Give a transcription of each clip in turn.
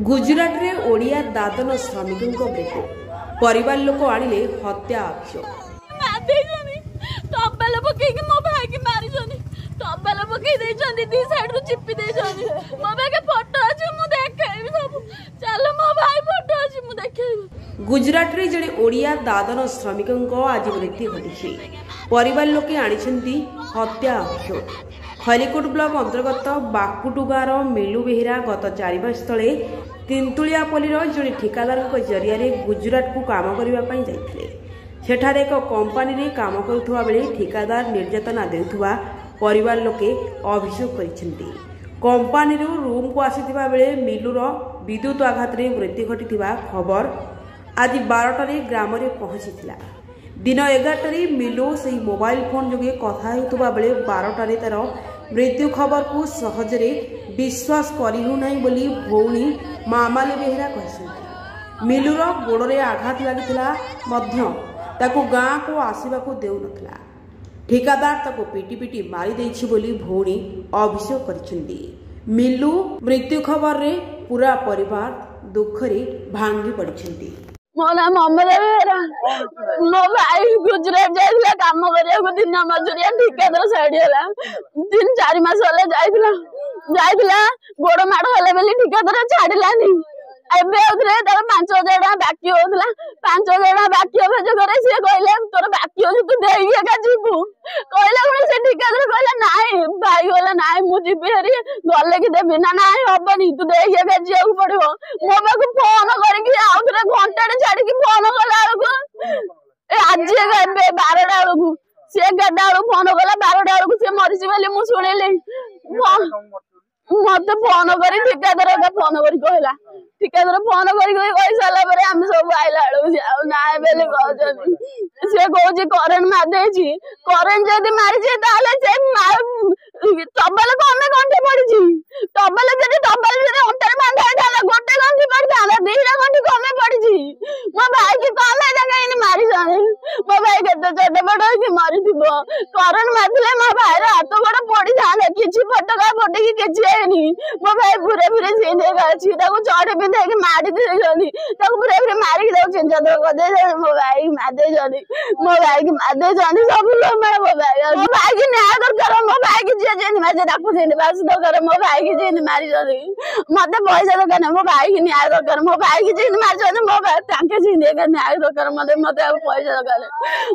गुजरात रे ओडिया दादन श्रमिकों मृत्यु परिवार लोक आनिले हत्या अभियोग। गुजरात रे जड़े ओडिया दादन श्रमिकों आज मृत्यु घटी परिवार लोके आनिछंती हत्या अभियोग। खलिकोट ब्लॉक अंतर्गत बाकुटु गाँव मिलू बेहेरा गत 4 मास तले तिंतुलियापल्लीर जड़े ठिकादार जरिया गुजरात को काम करने जाते सेठारे एक कंपानी रे काम करुवा बेले ठिकादार निर्यातना देउथुवा परिवार लोके अभियोग करिसेंती। कंपानी रूम को आसीथिबा बेले मिलूर विद्युत आघात रे मृत्यु घटिथिबा खबर आज 12टारे ग्राम रे पहुंचीथिला। दिन 11टारे मिलू से मोबाइल फोन जोगे कथा हेतुबा बेले 12टारे तार मृत्यु खबर को सहजरे विश्वास करिहुनाई बोली भौणी मामाली बेहेरा कहते। मिलूर गोड़े आघात लगी ताकू गाँ को आसवाक देउनथला। ठिकादार ताकू पिटी पिटी मारी देछि बोली भौणी अभियोग करिसेंती। मिलू मृत्यु खबर रे पूरा परिवार दुख रे भांगी पड़िसेंती। मो नाम ममता बेहेरा। मो भाई गुजरात जाइला काम करिया दिन मजूरिया ठिकादार छाड़ीला 3-4 मास होला जाइला गोड़ माड़ होला बेली ठिकादार छाड़िलानी। एबे उधरे तार 5,000 टका बाकी होतला 5,000 टका बाकी होबे जगरे से कहले तोर बाकी हो तू देई एका जीबू कहले गुणे से ठिकादार कहले नाही भाई होला नाही मु जीबे हरी गले कि देबी ना नाही होबनी तू देई एका जियाକୁ पड़िबो। मो बाकू फोन करके आउथरे घंटाडे छाडी कि फोन कला को ए आज एबे 12टा बेलू से 11टा बेलू फोन कला 12टा बेलू से मरिसी बोली मु सुनिले मत फोन करी ठिकादार का फोन करी कहला ठिकादार फोन करी कहि साला परे हम सब आइला बेलू ना बेले कहजनी से कहजी करेंट मार देछि करेंट जदी मारी जे ताले से टबल को हमें गंठे पड़ी छी टबल जदी अंतर बांधा थाला गोटे गंठे पड़ी थाला दीरा गंठे को हमें पड़ी छी मो भाई की कमे जगह इन मारी जाने मो भाई के तो चटे बड़ की मारी दिबो करेंट मारले मो भाई रा हाथ गोड़ पड़ी थाले किछि फटका फटे की किछि हेनी मो भाई पूरे पूरे सीने गाछि ताको चढ़े बिंधे के मारी दे जनी ताको पूरे पूरे मारी के दउ चिंता दो को दे मो भाई मार दे जनी मो भाई की मार दे जनी सब लोग मेरा मो भाई की न्याय दरकार मो भाई की जे जे मार डाकू जे बास दरकार मो भाई की जे मारी जनी मते पैसा दरकार मो भाई की न्याय दरकार मो भाई की जे मार जनी मो भाई ताके जे के न्याय दरकार मते पैसा दरकार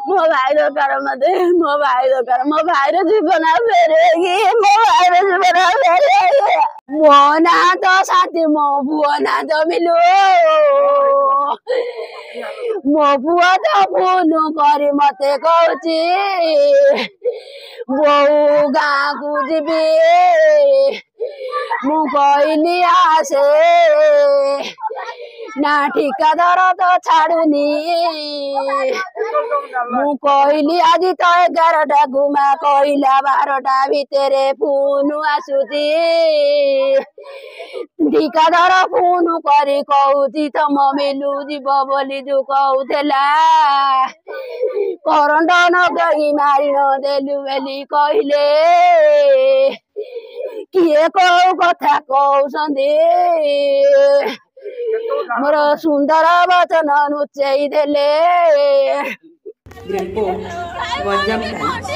मो भाई दरकार मो भाई रे जीवन फेरेगी मो भाई रे जीवन फेरेगी मो ना तो साथी मो बुआ ना तो मिलू मो बुआ तो फोन करी मते कहची बहु गाँ को जीबी मु कहली आसे ना ठिकादार तो छाड़ुनी मु कहली आज तो 11टा घुमा कहला 12टा भितर फोन आसुची ठिकादार फोन करी कहूची तम मिलू जीव बोली जो कहूला करंट न कही मारी न देलु बेली कहले किए कौ कथा कहउछंदी मोर सुंदर वचन नुचेई देले। Report Ganjam times.